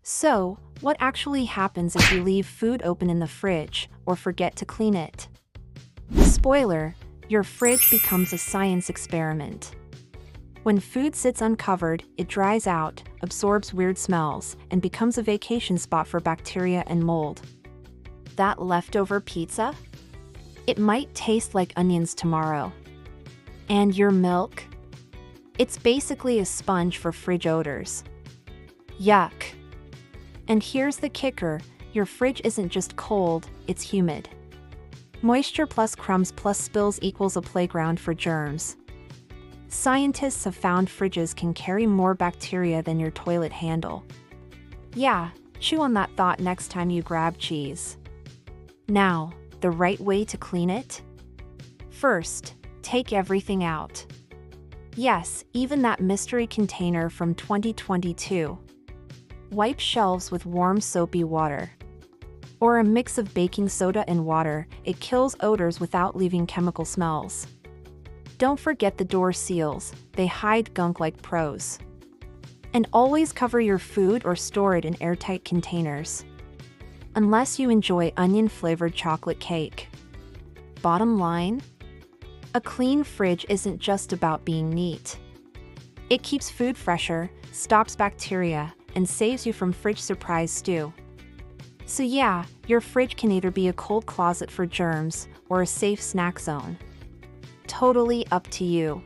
So, what actually happens if you leave food open in the fridge or forget to clean it? Spoiler, your fridge becomes a science experiment. When food sits uncovered, it dries out, absorbs weird smells, and becomes a vacation spot for bacteria and mold. That leftover pizza? It might taste like onions tomorrow. And your milk? It's basically a sponge for fridge odors. Yuck. And here's the kicker, your fridge isn't just cold, it's humid. Moisture plus crumbs plus spills equals a playground for germs. Scientists have found fridges can carry more bacteria than your toilet handle. Yeah, chew on that thought next time you grab cheese. Now, the right way to clean it? First, take everything out. Yes, even that mystery container from 2022. Wipe shelves with warm soapy water. Or a mix of baking soda and water, it kills odors without leaving chemical smells. Don't forget the door seals, they hide gunk like pros. And always cover your food or store it in airtight containers. Unless you enjoy onion-flavored chocolate cake. Bottom line? A clean fridge isn't just about being neat. It keeps food fresher, stops bacteria, and saves you from fridge surprise stew. So yeah, your fridge can either be a cold closet for germs or a safe snack zone. Totally up to you.